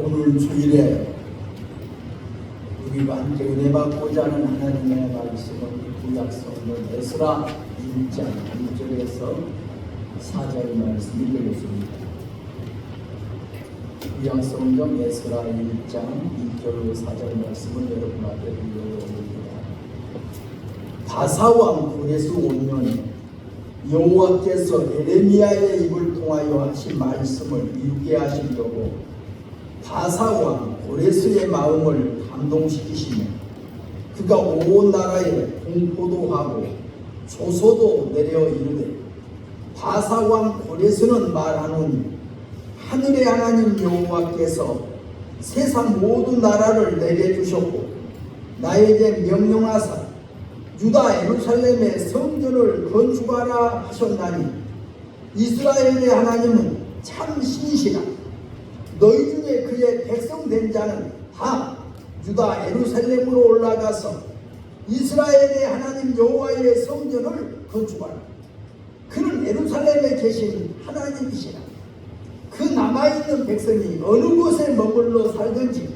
오늘 주일에 우리가 함께 은혜 받고자 하는 하나님의 말씀은 구약성경 에스라 1장 1절에서 4절 말씀 읽겠습니다. 구약성경 에스라 1장 2절 4절 말씀을 여러분 앞에 읽어드립니다. 바사왕 고레스 5년에 여호와께서 에레미야의 입을 통하여 하신 말씀을 이루게 하시려고 바사왕 고레스의 마음을 감동시키시며 그가 온 나라에 공포도 하고 조소도 내려 이르되 바사왕 고레스는 말하노니 하늘의 하나님 여호와께서 세상 모든 나라를 내게 주셨고 나에게 명령하사 유다 예루살렘의 성전을 건축하라 하셨나니 이스라엘의 하나님은 참 신이시라. 너희 중에 그의 백성 된 자는 다 유다 예루살렘으로 올라가서 이스라엘의 하나님 여호와의 성전을 건축하라. 그는 예루살렘에 계신 하나님이시라. 그 남아있는 백성이 어느 곳에 머물러 살든지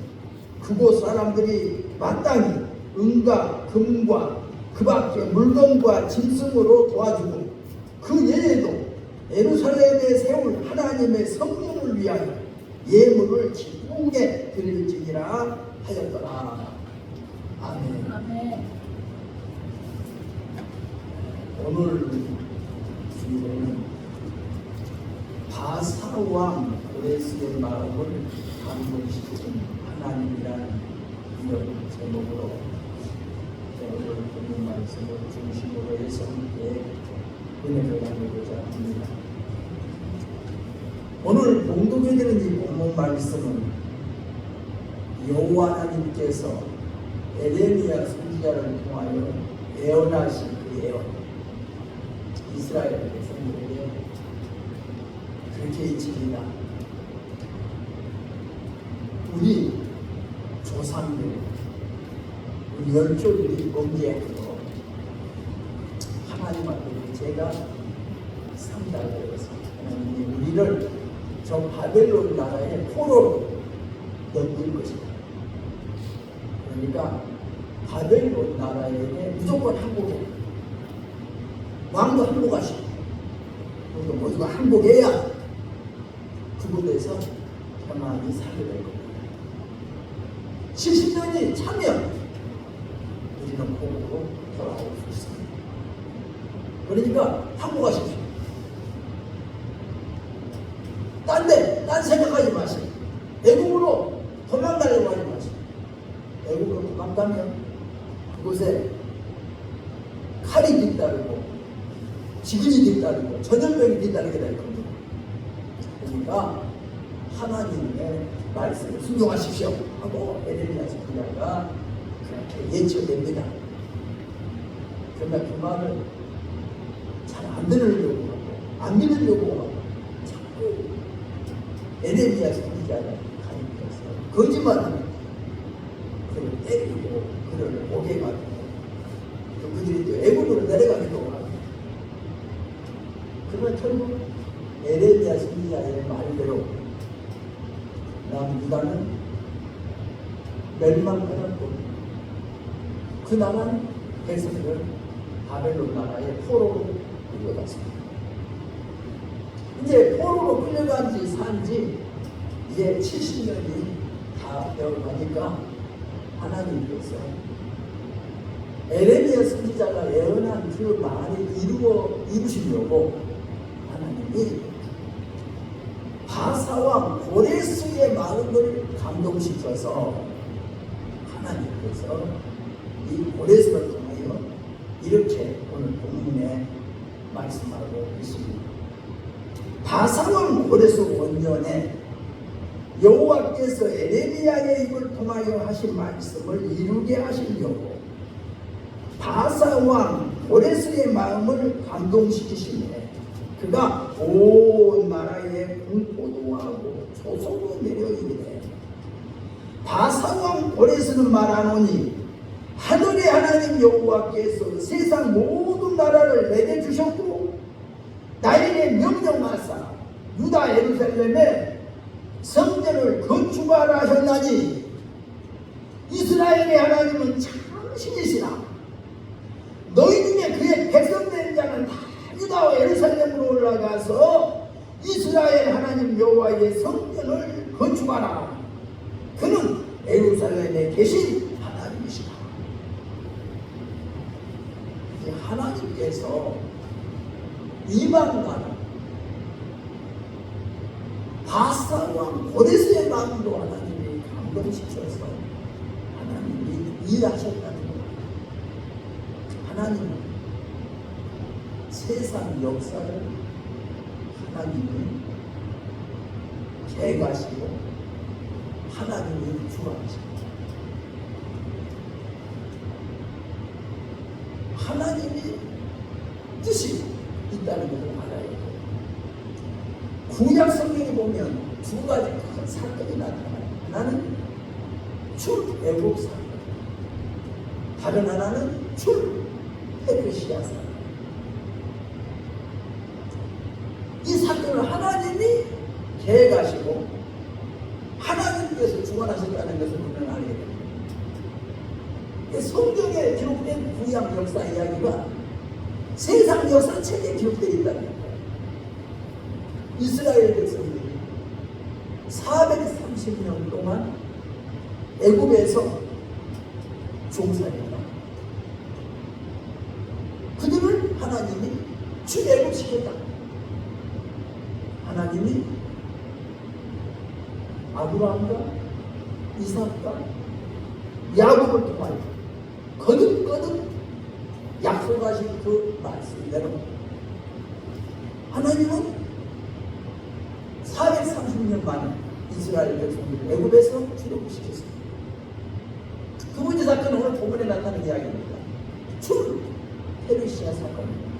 그곳 사람들이 마땅히 은과 금과 그 밖에 물건과 짐승으로 도와주고 그 예에도 예루살렘에 세울 하나님의 성전을 위하여 예물을 기쁘게 드릴지니라 하였더라. 아멘. 아멘. 오늘 주일에는 바사왕 고레스의 마음을 감동시키는 하나님이라는 이런 제목으로 오늘 본문 말씀을 중심으로 해서 함께 은혜를 나누고자 합니다. 오늘 봉독해 드리는 이 본문 말씀은 여호와 하나님께서 에레미야 선지자를 통하여 예언하신 그 예언, 이스라엘 백성들에게 그렇게 일찍이나 우리 조상들, 우리 열조들이 범죄하고 하나님 앞에 제가 상달을 해서 하나님이 우리를 저 바벨론 나라의 포로로 넘길 것이다. 그러니까 바벨론 나라에게 무조건 항복해. 왕도 항복하시고 우리도 모두가 항복해야 그곳에서 평안히 살게 될 겁니다. 70년이 차면 우리는 공으로 돌아올 수 있습니다. 그러니까 항복하십시오. 딴 생각하지 마세요. 애국으로 도망가려고 하지 마세요. 애국으로 도망가면 그곳에 칼이 뒤따르고 지근이 뒤따르고 전염병이 뒤따르게 될 겁니다. 그러니까 하나님의 말씀을 순종하십시오 하고 에레미야 선지자가 그렇게 예언됩니다. 그러나 그 말을 잘 안 들으려고 하고 안 믿으려고 하고 자꾸 에레미야 선지자가 가리켜서 거짓말하는 그를 때리고 그를 오게 하고 또 그들이 또 애국으로 내려가기도 하고 그러나 결국 에레미야 선지자의 말대로 남유다는 멸망하였고 그 나라는 백성들을 바벨론 나라의 포로로 끌려갔습니다. 이제 포로로 끌려간 지 산지 이제 70년이 다 되어가니까 하나님께서 에레미야 선지자가 예언한 그 말을 이루시려고 하나님이 바사왕 고레스의 마음을 감동시켜서 하나님께서 이 고레스를 통하여 이렇게 오늘 본문에 말씀하고 있습니다. 바사왕 고레스 원년에 여호와께서 에레미야의 입을 통하여 하신 말씀을 이루게 하시려고 바사왕 고레스의 마음을 감동시키시며 그가 온 나라에 공포도 하고 조소도 내려 이르되 바사왕 고레스는 말하노니 하늘의 하나님 여호와께서 세상 모든 나라를 내게 주셨고 나에게 명령하사 유다 예루살렘에 성전을 건축하라 가능하니 이스라엘의 하나님은 참 신이시라. 너희 중에 그의 백성된 자는 다 유다와 예루살렘으로 올라가서 이스라엘 하나님 여호와의 성전을 건축하라. 그는 예루살렘에 계신 하나님이시라. 하나님께서 이방과 바사왕 고레스의 마음도 하나님이 감동시켜서 하나님이 일하셨다는 것. 하나님은 세상 역사를 하나님이 개가시고 하나님이 주관하시고 하나님이 뜻이 있다는 것을 알아야 돼요. 구약 성경에 보면 두 가지 큰 사건이 나타나요. 하나는 출애굽 사건, 다른 하나는 출페르시아 사건. 이 사건을 하나님이 계획하시고 하나님께서 주관하셨다는 것을 우리는 알게 됩니다. 성경에 기록된 구약 역사 이야기가 세상 역사책에 기록되어 있다는 거예요. 이스라엘 백성들이 430년 동안 애굽에서 종살이다. 그들을 하나님이 출애굽시켰다. 하나님이 아브라함과 이삭과 야곱을 통하여 거듭거듭 약속하신 그 말씀대로 하나님은 430년 만에 이스라엘 백성들을 애굽에서 출애굽시켰습니다. 두 번째 사건은 오늘 본문에 나타나는 이야기입니다. 출페르시아 사건입니다.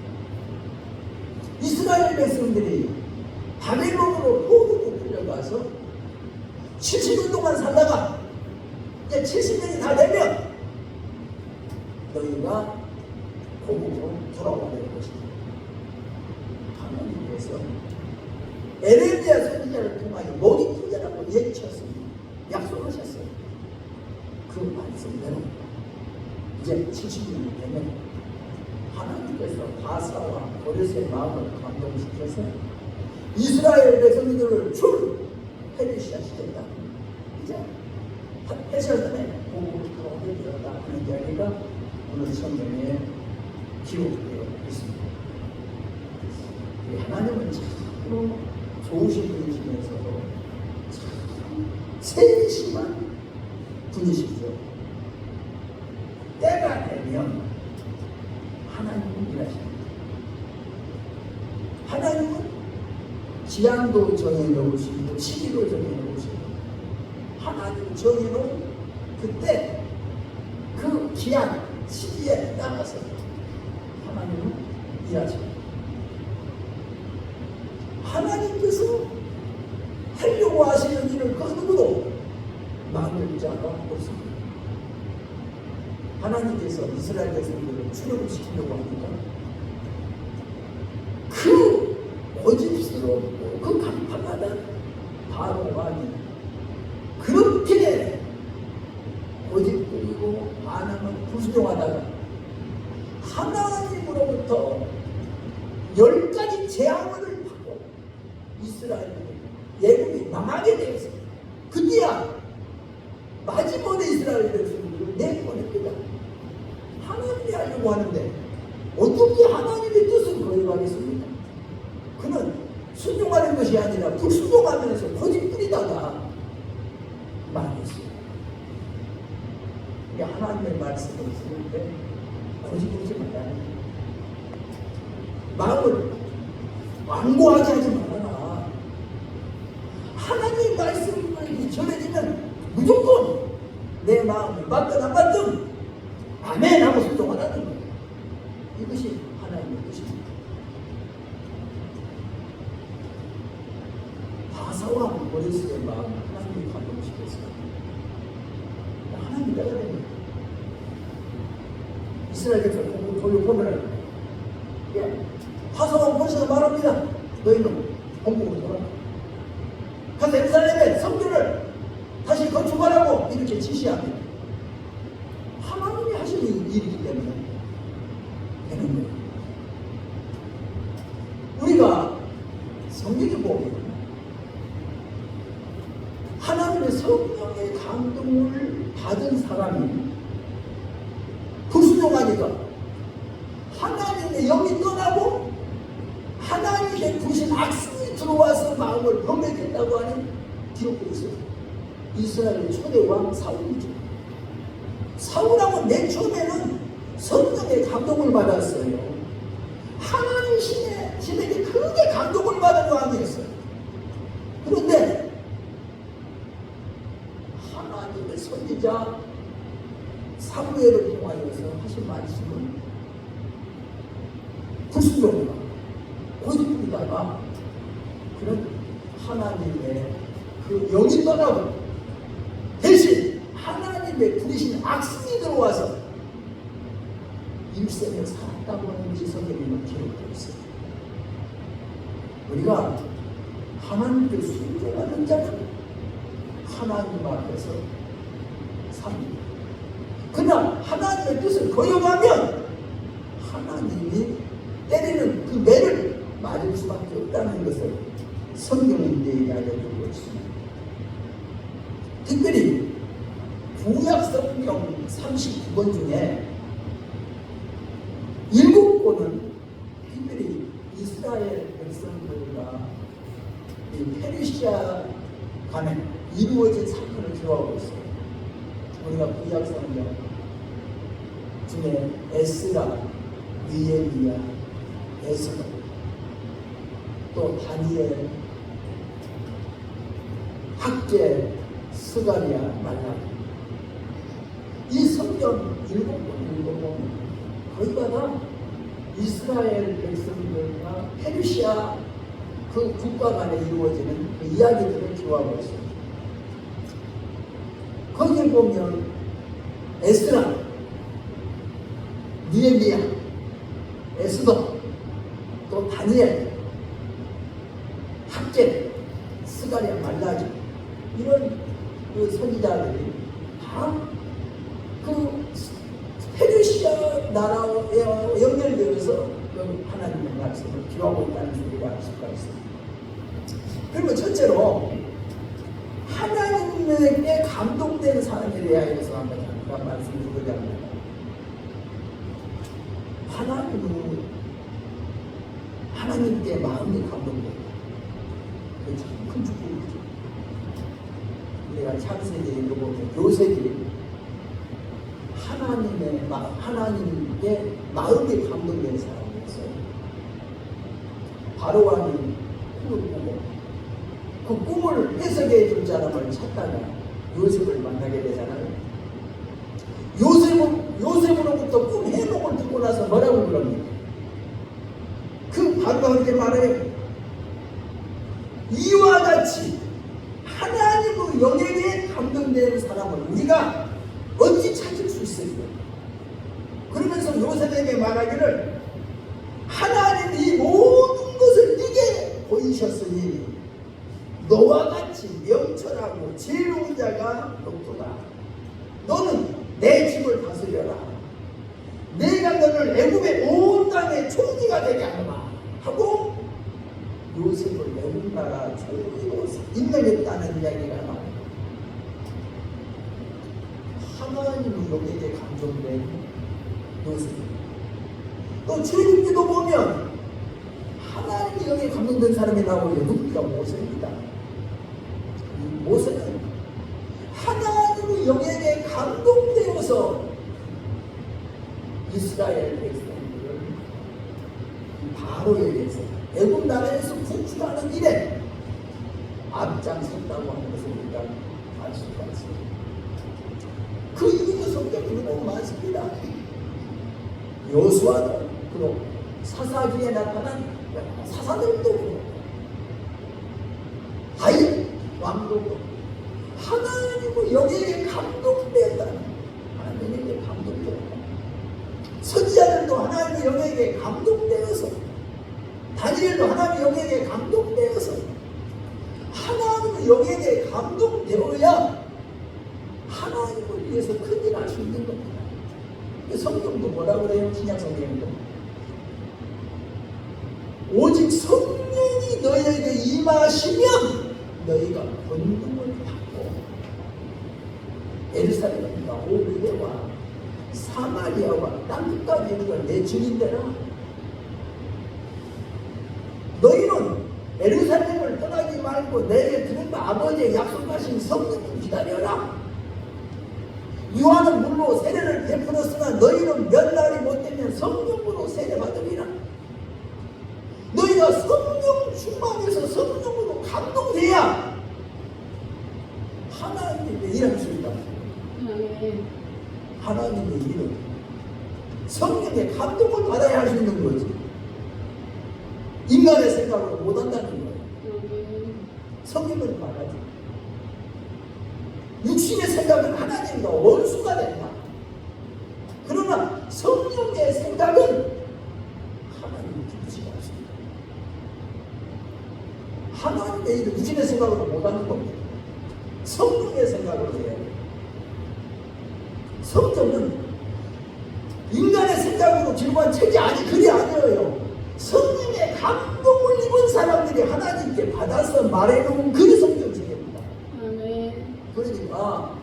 이스라엘 백성들이 바벨론으로 포로로 끌려가서 70년 동안 살다가 이제 70년이 다 되면 너희가 고국으로 돌아오게 될 것입니다. 하나님께서 에레미야 선지자를 통하여 모든 투자라고 예치셨습니다. 약속하셨어요. 그 말씀대로 이제 70년이 되면 하나님께서 바사와 고레스의 마음을 감동시켜서 이스라엘 백성들을 출페르시아 시켰다. 이제 페르시아전에 고국으로 돌아오게 되었다 하는 이야기가 오늘 성경에 기록되어 있습니다. 하나님은 참으로 좋으신 분이시면서도 참 세심한 분이시죠. 때가 되면 하나님은 일하십니다. 하나님은 기한도 정해놓으시고 시기도 정해놓으시고 하나님 정해놓은 그때 그 기한 시기에 따라서 하나님은 일하십니다. 하나님께서 하려고 하시는 일을 그 누구도 막을 자가 없습니다. 하나님께서 이스라엘 백성들을 출애굽시키려고 하니까 그 고집스럽고 그 강팍하던 바로왕이 그렇게 고집부리고 반항은 불순종하다가 하나님으로부터 10가지 재앙을 받고 이스라엘이 예굽이 망하게 되었습니다. 그때야 마지막에 이스라엘 백성들을 내보냅니다. 하나님이 하려고 하는데 어떻게 하나님의 뜻을 거역하겠습니까? 그는 순종하는 것이 아니라 불순종하면서 고집부리다가 망했어요. 하나님의 말씀을 들을 때 고집부리지 말아야 합니다. 마음을 완고하게 하지 말아라. 하나님의 말씀을 전해지면 무조건 내 마음을 맞든 안 맞든 아멘 하고 순종하라는 거예요. 이것이 하나님의 뜻입니다. 바사와 고레스의 마음을 하나님이 감동시켰어요. 하나님이 내가 됩니다. 이스라엘 백성 돌려보내라. 바사와 고레스가 말합니다. 너희는 본국으로 돌아가. 가서 예루살렘에 성전을 다시 건축하라. 하나님의 성령의 감동을 받은 사람이 불순종하니까 하나님의 영이 떠나고 하나님의 부신 악성이 들어와서 마음을 범했겠다고 하는 기록도 있어요. 이스라엘의 초대왕 사울이죠. 사울하고 맨 처음에는 성령의 감동을 받았어요. 하나님 신에게 크게 감동을 받은 왕이었어요. 그런데 하나님의 선지자 사무엘을 통하여서 하신 말씀은 불순종과 고집부리다가 그런 하나님의 그 영이 떠나고 대신 하나님의 부리신 악성이 들어와서 일생을 살았다고 하는 것이 성경에는 기록되어 있어요. 우리가 하나님께 순종하는 자는 하나님 앞에서 삽니다. 그러나 하나님의 뜻을 거역하면 하나님이 때리는 그 매를 맞을 수밖에 없다는 것을 성경은 우리에게 알려주고 있습니다. 특별히 구약성경 39권 중에 7권은 특별히 이스라엘 백성들과 페르시아 간에 이루어진 사건을 기록하고 있어요. 우리가 구약성경 중에 에스라, 느헤미야, 에스더, 또 다니엘, 학개, 스가랴, 말라기 이 성경 7권 거기가 다 이스라엘 백성들과 페르시아 그 국가 간에 이루어지는 그 이야기들을 기록하고 있습니다. 거기에 보면 에스라, 느헤미야, 에스더, 또 다니엘, 학개, 스가랴, 말라기 이런 그 선지자들이 다 그 페르시아 나라와 연결되어서 하나님의 말씀을 기록하고 있다는 소리가 알 수가 있습니다. 그리고 첫째로 하나님에게 감동된 사람에 대하여서 한번 잠깐 말씀드리고자 합니다. 하나님께 마음이 감동돼요. 그게 참 큰 축복이죠. 우리가 창세기에 읽어보면 요셉이 하나님께 마음이 감동된 사람이었어요. 바로왕이 꿈을 꾸고 그 꿈을 해석해 줄 사람을 찾다가 요셉을 만나게 되잖아요. 요셉으로부터 꿈 해몽을 듣고 나서 뭐라고 그럽니까? 그 바로왕께 말해요. 이와 같이 하나님의 영에게 감동되는 사람을 우리가 어찌 찾을 수 있을까? 그러면서 요셉에게 말하기를 하나님이 이 모든 것을 네게 보이셨으니 너와 같이 명철하고 지혜로운 자가 없도다. 너는 내 집을 다스려라. 내가 너를 애굽의 온 땅의 총리가 되게 하마 하고 요셉을 애굽 나라 총리로 임명했다는 이야기가 나옵니다. 하나님의 영에게 감동된 요셉. 또 출애굽기도 보면 하나님의 영에 감동된 사람이 나오죠. 누구가? 모세입니다. 모세는 하나님의 영에게 감동되어서 이스라엘 백성들을 바로에게서 애굽 나라에서 구출하는 일에 앞장섰다고 하는 것을 우리가 알 수가 있습니다. 그 이유도 성경에 너무 많습니다. 여호수아도 그렇고 사사기에 나타난 사사들도 그렇고 다윗 왕도 그렇고 하나님의 영에게 감동되었다. 하나님에게 감동되었다. 선지자들도 하나님의 영에게 감동되어서 다니엘도 하나님의 영에게 감동되어서 하나님의 영에게 감동되어야 하나님을 위해서 큰일 할 수 있는 겁니다. 성경도 뭐라 그래요? 신약 성경도 오직 성령이 너희에게 임하시면 너희가 권능을 받고 예루살렘과 오르게와 사마리아와 땅끝까지 우리가 내 증인되라. 너희는 예루살렘을 떠나지 말고 내게 들은 아버지의 약속하신 성령을 기다려라. 요한은 물로 세례를 베풀었으나 너희는 몇 날이 못되면 성령으로 세례받으리라. 너희가 성령 충만해서 성령으로 감동돼야 하나님의 일할 수 있다. 하나님의 일은 성령의 감동을 받아야 할 수 있는 거지. 인간의 생각으로 못한다는 거예요. 성령을 받아야지. 육신의 생각은 하나님과 원수가 된다. 그러나 성령의 생각은 하나님을 기쁘시게 하십니다. 하나님의 일을 육신의 생각으로 못하는 겁니다. 성령의 생각으로 해야 돼요. 성령은 인간의 생각으로 질문한 책이 그리 아니에요. 성령의 감동을 입은 사람들이 하나님께 받아서 말해놓은 그 성경책입니다. 그러니까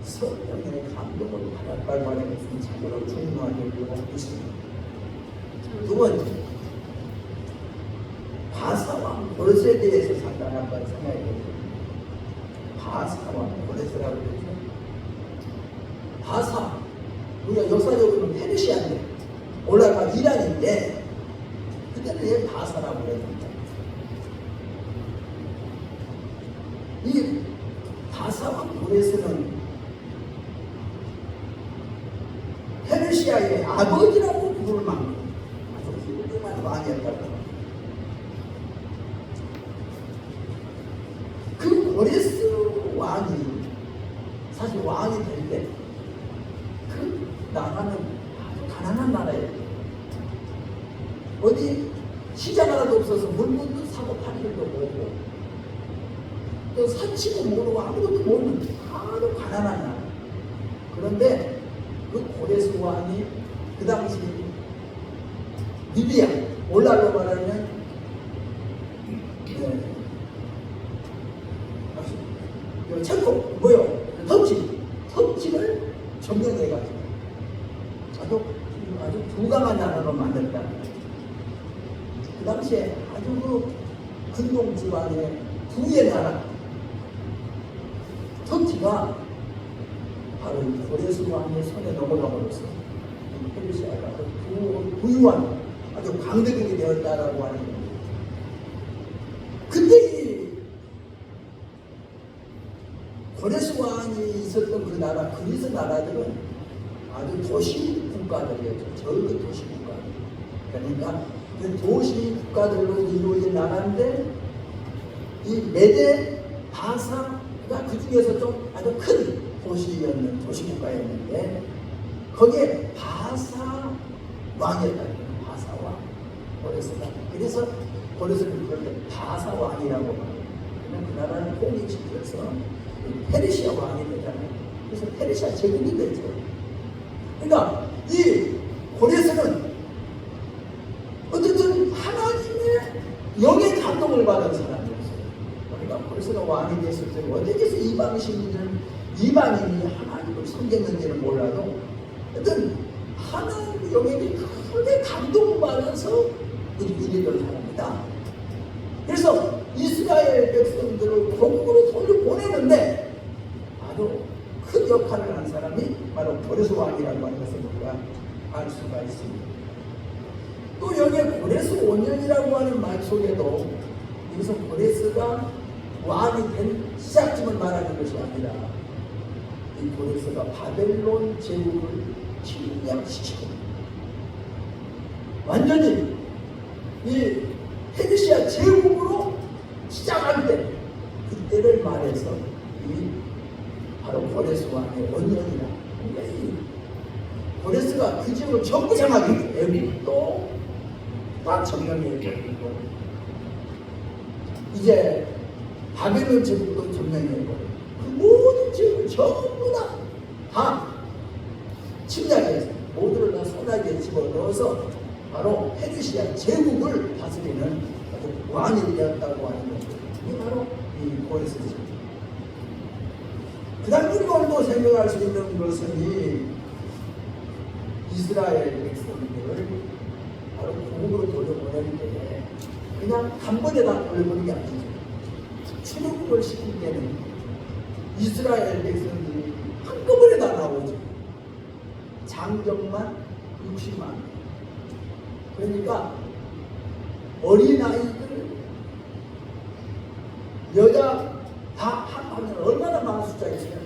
성령의 감동을 받았다고 하는 것은 참으로 중요하게 보고 있습니다. 두 번째, 바사왕 고레스에 대해서 잠깐 한번 생각해 보세요. 바사왕 고레스라고 그러죠. 바사, 우리가 역사적으로는 페르시아인데 올라가 이란인데 그때는 얘 바사라고 그랬습니다. 이 바사왕 고레스는 페르시아의 아버지라고 부를 만큼 아주 훌륭한 왕이었다고 합니다. 그 고레스 왕이 사실 왕이 될 때 그 나라는 아주 가난한 나라예요. 어디 시장 하나도 없어서 물건도 사고 팔 일도 없고 또 사치도 모르고 아무것도 모르는 아주 가난한 나라. 그런데 그 고레스 왕이 그 당시 리비아 올라로 말하면 체코 터키를 점령해가지고 아주 부강한 나라로 만들었다. 그 당시에 아주 그 근동 지방의 부의 나라 터키가 바로 고레스 왕의 손에 넘어가버렸어. 페르시아가 부유한 아주 강대국이 되었다라고 하는 겁니다. 근데 이 고레스 왕이 있었던 그 나라, 그리스 나라들은 아주 도시 국가들이었죠. 저기 도시 국가들. 그러니까 그 도시 국가들로 이루어진 나라인데 이 메데 바사가 그 중에서 좀 아주 큰 도시였는 도시국가였는데 거기에 바사 왕이었다. 바사 왕 고레스가. 그래서 고레스를 그럴 때 바사 왕이라고 말해요. 그 나라를 통일시켜서 페르시아 왕이 되잖아요. 그래서 페르시아 제국이 되죠. 그러니까 이 고레스는 어쨌든 하나님의 영의 감동을 받은 사람이었어요. 그러니까 고레스가 왕이 됐을 때 어떻게 해서 이방인이 하나님을 섬겼는지는 몰라도 어떤 하나님의 영에 크게 감동받아서 이르던 사람이다. 그래서 이스라엘 백성들을 공국으로 돌려보내는데 아주 큰 역할을 한 사람이 바로 고레스 왕이라고 하는 것을 우리가 알 수가 있습니다. 또 여기에 고레스 5년이라고 하는 말 속에도 여기서 고레스가 왕이 된 시작점을 말하는 것이 아니라 이 고레스가 바벨론 제국을 침략시키고 완전히 이 페르시아 제국으로 시작할 때 그때를 말해서 이 바로 고레스 왕의 원년이라. 그러니까 이 고레스가 그 지역을 전부 장악했죠. 애국도 다 점령했고 이제 바벨론 제국도 점령했고 그 모든 지역을 전부 다 침략해서 모두를 다 소나기에 집어넣어서 바로 페르시아 제국을 다스리는 왕이 되었다고 하는 것입니다. 이게 바로 이 고레스죠. 그 다음 우리가 오늘도 생각할 수 있는 것은 이 이스라엘 백성들을 바로 고국으로 돌려보낼 때 그냥 단번에다 돌려보는 게 아니죠. 출애굽을 시킬 때는 이스라엘 백성들이 한꺼번에 다 나오죠. 장정만 60만. 그러니까 어린아이들 여자 다 합하면 얼마나 많은 숫자겠어요.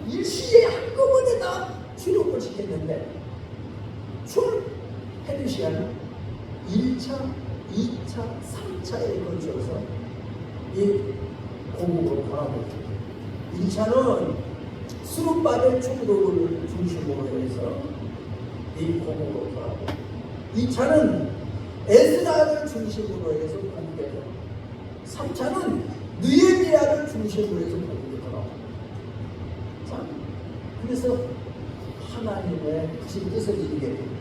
일시에 한꺼번에 다 출애굽을 시켰는데 페르시아는 1차, 2차, 3차에 걸쳐서 이 고국으로 돌아오죠. 1차는 수르바벨 총독을 중심으로 해서 이 고국으로 돌아오고 2차는 에스라를 중심으로 해서 고국에 3차는 느헤미야를 중심으로 해서 고국에 돌아오고 자, 그래서 하나님의 그 뜻을 이루게 됩니다.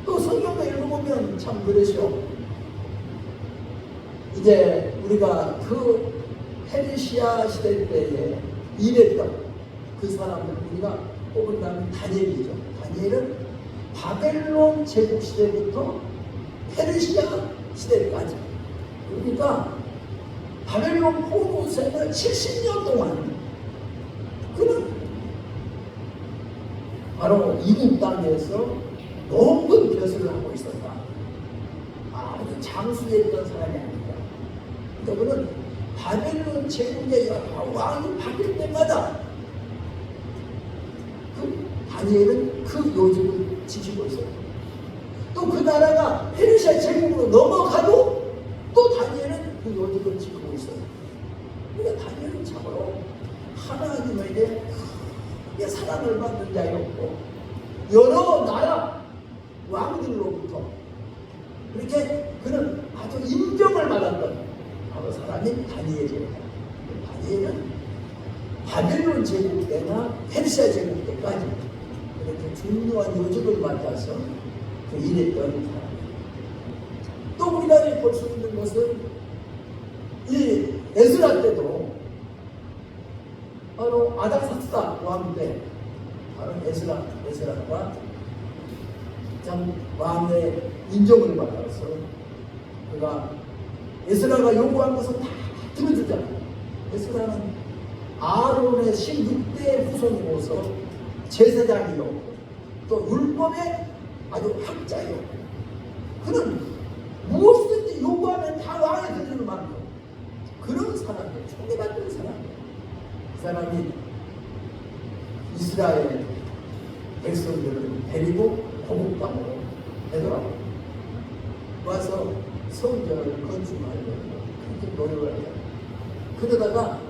또 성경을 읽어보면 참 그러시오. 이제 우리가 그 페르시아 시대 때에 일했던 그 사람을 우리가 뽑은다면 다니엘이죠. 다니엘은 바벨론 제국 시대부터 페르시아 시대까지, 그러니까 바벨론 포로 생활 70년 동안 그는 바로 이국 땅에서 높은 벼슬을 하고 있었다. 아주 장수했던 사람이 아니다. 그러니까 그는 바벨론 제국의 왕이 바뀔 때마다 그 다니엘은 그 요직을 지키고 있어요. 또 그 나라가 페르시아 제국으로 넘어가도 또 다니엘은 그 요직을 지키고 있어요. 그러니까 다니엘은 참으로 하나님에게 크게 사랑을 받는 자였고 여러 나라 왕들로부터 그렇게 그는 아주 인정을 받았던 바로 사람이 다니엘이에요. 다니엘은 바벨론 제국 때나 페르시아 제국 때까지 그렇게 중요한 요직을 맡아서 그 일했던 사람이에요. 또 우리가 볼 수 있는 것은 이 에스라 때도 바로 아닥사스다 왕 때 바로 에스라가 참 왕의 인정을 받아서 그가 에스라가 요구한 것을 다 들어주잖아요. 에스라는 아론의 16대 후손으로서 제사장이었고 또 율법의 아주 학자였고 그는 무엇이든지 요구하면 다 왕에 드리는 만큼 그런 사람이에요. 총애받는 사람이에요. 그 사람이 이스라엘 백성들을 데리고 고국 땅으로 되돌아오고 와서 성전을 건축하려고 그렇게 노력을 해요. 그러다가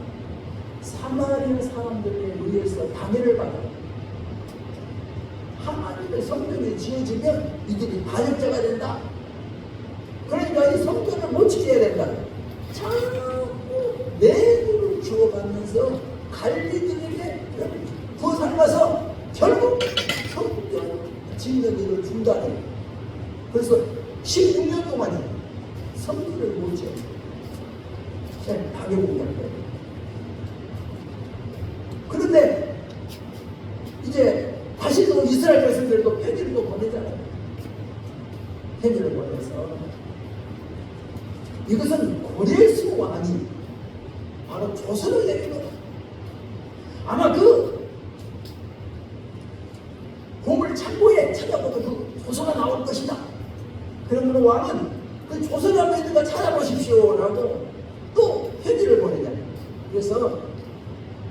사마리아 사람들에 의해서 방해를 받아요. 하나님의 성전이 지어지면 이들이 반역자가 된다. 그러니까 이 성전을 못 지켜야 된다. 자꾸 내부를 주어가면서 갈리들에게 부어 삶아서 결국 성전 짓는 일을 중단해요. 그래서 16년 동안에 성전을 못 지어요. 방해공작돼요. 그런데 이제 다시 또 이스라엘 백성들도 편지를 또 보내잖아요. 편지를 보내서 이것은 고레스 왕이 바로 조서를 내리거든. 아마 그 보물 창고에 찾아보면 그 조서가 나올 것이다. 그러면 왕은 그 조서를 한번 있는가 찾아보십시오라고 또 편지를 보내잖아요. 그래서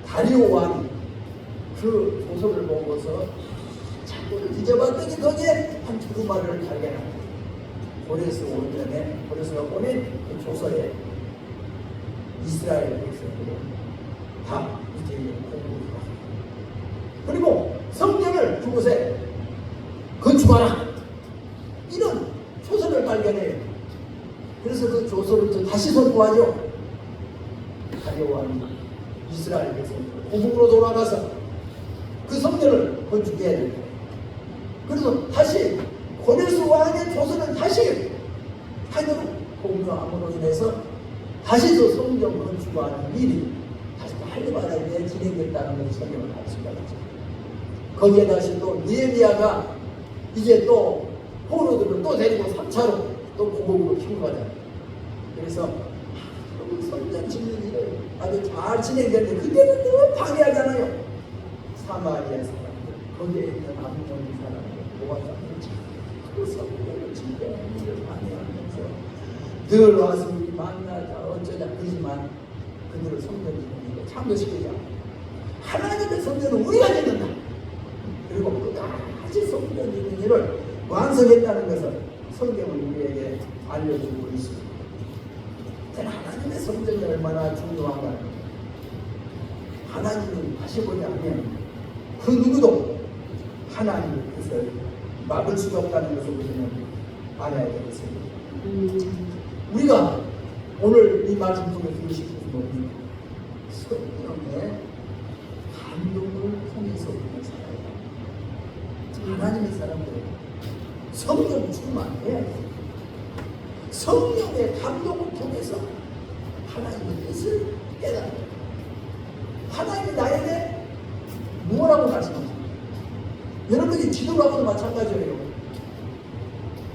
다리오 왕이 그 조서를 보고서 창고를 뒤져봤더니 거기에 한 두루마리를 발견합니다. 고레스 원년에 고레스가 보낸 그 조서에 이스라엘 백성들은 다 이제 공부를 하고 그리고 성전을 그곳에 건축하라 이런 조서를 발견해요. 그래서 그 조서를 또 다시 선포하죠. 다리오 왕이 이스라엘 백성들 고국으로 돌아가서 그 성전을 건축해야 됩니다. 그래서 다시 고레스 왕의 조서는 다시 하도록 공유함으로 인해서 다시 또 성전 건축하는 일이 다시 또 하려고 때마다 이제 진행됐다는 걸 설명을 할 수가 있죠. 거기에 다시 또 느헤미야가 이제 또 포로들을 또 데리고 3차로 또 고국으로 키운 거잖아요. 그래서 성전 짓는 일을 아주 잘 진행되는데 그때는 너무 방해하잖아요. 사마리아 사람들, 거기에 있는 암종 사람들, 모아사람들 그 성전을 진행하는 일을 방해하면서 늘 와서 우리 만나자 어쩌자 그러지만 그들을 성전 짓는 일을 참여시키자. 하나님의 성전은 우리가 짓는다. 그리고 끝까지 성전 짓는 일을 완성했다는 것을 성경은 우리에게 알려주고 있습니다. 하나님의 성전이 얼마나 중요한가. 하나님이 하시고자 하면 그 누구도 하나님의 뜻을 막을 수가 없다는 것을 우리는 알아야 되겠습니다. 우리가 오늘 이 말씀 통해서 들으실 것은 뭡니까? 성령의 감동을 통해서 우리는 살아야 합니다. 하나님의 사람들은 성령 충만해야 돼요. 성령의 감동을 통해서 하나님의 뜻을 깨달아요. 하나님이 나에게 뭐라고 말씀하십니까? 여러분이 기도하고도 마찬가지예요.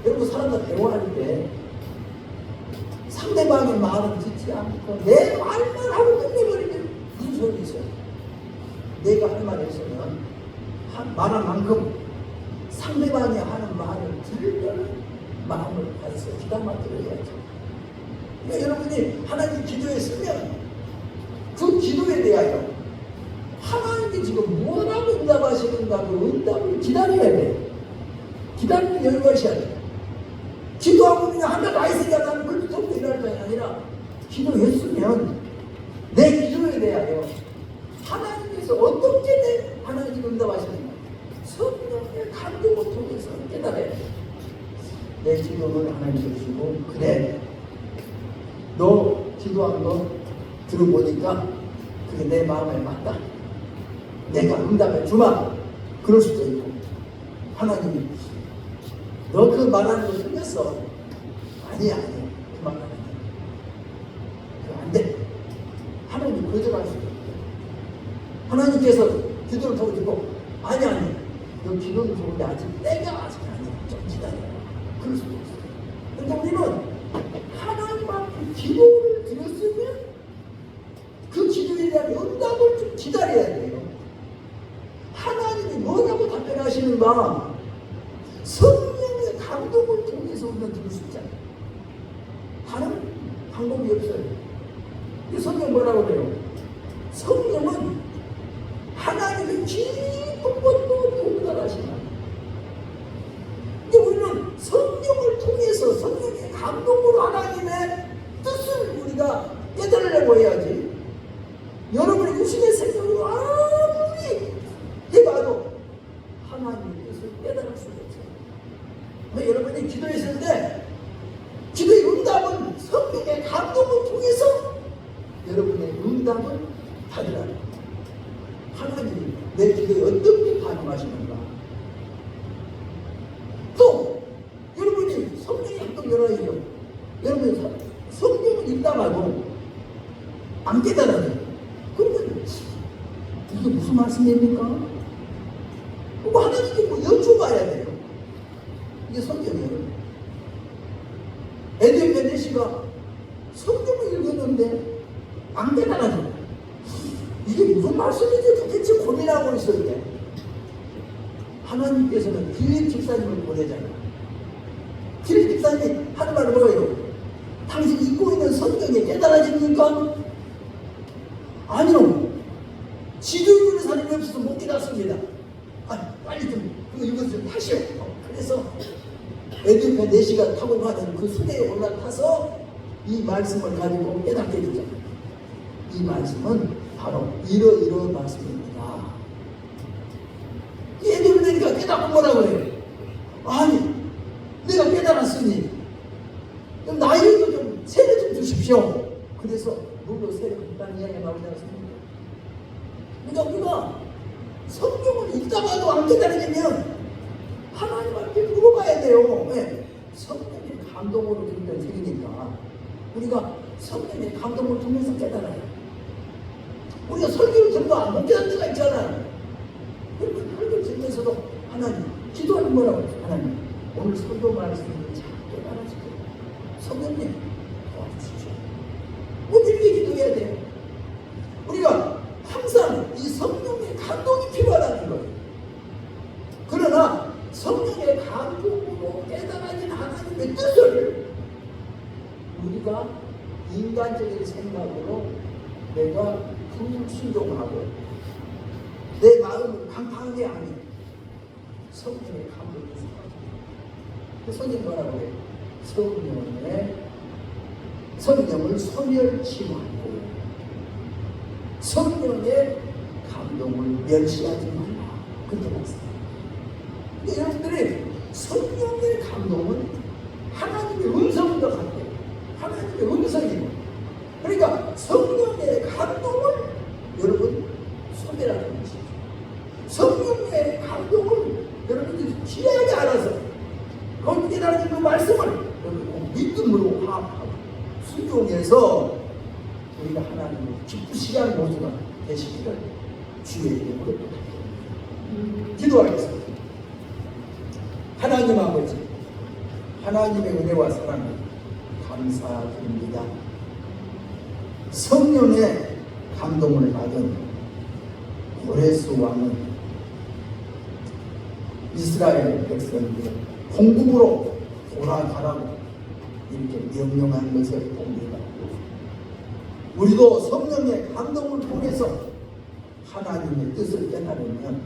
여러분 사람과 대화할 때 상대방의 말을 듣지 않고 내 말만 하고 끝내버리면 무슨 소용이 있어요? 내가 할 말이 있으면 말한 만큼 상대방이 하는 말을 들으려는 마음을 가져서 기도만 들어야죠. 그러니까 여러분이 하나님 기도에 쓰면 그 기도에 대하여 하나님이 지금 뭐라고 응답하시는가 그 응답을 기다려야 돼요. 기다리는 여유가 있어야 돼요. 기도하고 그냥 하나 다 있으니까 나는 그걸 덮고 일할 것이 아니라 기도했으면 내 기도에 대하여 하나님께서 어떻게 하나님 응답하시는가 성령의 감동을 통해서 깨달아야 돼요. 내 기도를 하나님 주시고 그래 너 기도한 거 들어보니까 그게 내 마음에 맞다. 내가 응답해 주마. 그럴 수도 있고 하나님이 너 그 말하는 거 틀렸어. 아니야. 그 말 아니야. 그거 안 돼. 하나님이 거절할 수도 있고 하나님께서 기도를 보고 듣고 아니 너 기도는 좋은데 아직 때가 아직 아니야. 좀 기다려. 그럴 수도 있어요. 그러니까 우리는 하나님 앞에 기도를 드렸으면 그 기도에 대한 응답을 좀 기다려야 돼요. 하나님이 뭐라고 답변하시는가 성령의 감동을 통해서 우리는 들을 수 있잖아요. 다른 방법이 없어요. 이 성경 뭐라고 그래요? 성령은 하나님의 깊은 것도 동달하시나. 근데 우리는 성령을 통해서 성령의 감동으로 하나님의 뜻을 우리가 깨달으려고 해야지. 여러분의 육신의 생각으로 아무리 해봐도 하나님의 뜻을 깨달을 수가 없어요. 여러분이 기도했을 때 기도의 응답은 성령의 감동을 통해서 여러분의 응답을 받으라. 하나님이 내 기도에 어떻게 반응하시는가. 또 여러분이 성령의 활동 여러 가지죠. 여러분이 성령을 읽다가도 안 깨달아요. 그러면 이게 무슨 말씀입니까? 그거 하나님께 뭐 여쭤봐야 돼요. 이게 성경이에요. 에드윈 베네시가 성경을 읽었는데 안 깨달아요. 이게 무슨 말씀인지 도대체 고민하고 있을 때 하나님께서는 빌립 집사님을 보내잖아요. 빌립 집사님이 하는 말은 뭐예요? 당신 읽고 있는 성경에 깨달아집니까? 아니요. 지도 읽는 사람이 없어서 못 깨닫습니다. 빨리 좀 이것 좀 하시오. 그래서 에드윈 베네시가 타고 가는 그 수레에 올라타서 이 말씀을 가지고 깨닫게 해주잖아요. 이 말씀은 바로 이러이러한 말씀입니다. 에드윈 베네시가 깨닫고 뭐라고 해요? 아니 내가 깨달았으니 그럼 나에게도 좀 세례 좀 주십시오. 그래서 물로 세례 받다는 이야기가 나오지 않습니까? 그러니까 우리가 성경을 읽다가도 안 깨달으면 하나님 앞에 물어봐야 돼요. 왜? 성령의 감동으로 들은 책이니까 우리가 성령의 감동을 통해서 깨달아요. 우리가 설교를 들어도 안 먹게 때가 있잖아요. 그러면 설교를 들으면서도 하나님, 기도하는 뭐라고? 하나님, 오늘 설교 말씀을 잘 깨달아주세요. 성령님, 도와주시죠. 어떻게 기도해야 돼요? 우리가 항상 이 성령의 감동이 필요하다는 거예요. 그러나 성령의 감동으로 깨달아진 하나님의 뜻을 우리가 인간적인 생각으로 내가 불순종하고 내 마음을 강팍하게 하니 성령의 감동이 사라집니다. 그 성경 뭐라고 해요? 성령을 소멸치하고 성령의 감동을 멸시하지 말라. 그렇게 말씀합니다. 근데 여러분들이 성령의 감동은 하나님의 음성과 같아요. 하나님의 음성이고, 그러니까 성령의 감동을 여러분 소멸하는 것이죠. 성령의 감동을 여러분들이 귀하게 알아서 거기에 하나님 그 말씀을 여러분 믿음으로 화합하고 순종해서 우리가 하나님을 기쁘시게 하는 모습가 되시기를 주의 이름으로 기도하겠습니다. 하나님 아버지, 하나님의 은혜와 사랑을 감사드립니다. 성령의 감동을 받은 고레스 왕은 이스라엘 백성들을 공국으로 돌아가라고 이렇게 명령한 것을 봅니다. 우리도 성령의 감동을 통해서 하나님의 뜻을 깨달으면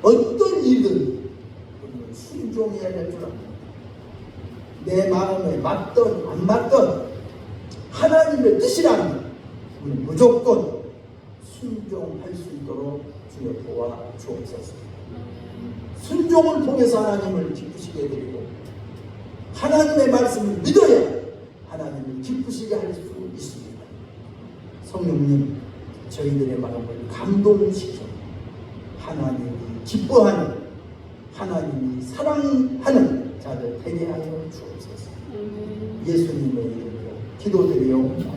어떤 일든 순종해야 될 줄 압니다. 내 마음에 맞든 안 맞든 하나님의 뜻이라면 우리는 무조건 순종할 수 있도록 주여 도와 주옵소서. 순종을 통해서 하나님을 기쁘시게 해드리고 하나님의 말씀을 믿어야 하나님을 기쁘시게 할 수 있습니다. 성령님, 저희들의 마음을 감동시켜 하나님이 기뻐하는, 하나님이 사랑하는 자들 되게 하여 주옵소서. 예수님의 이름으로 기도드리옵나이다.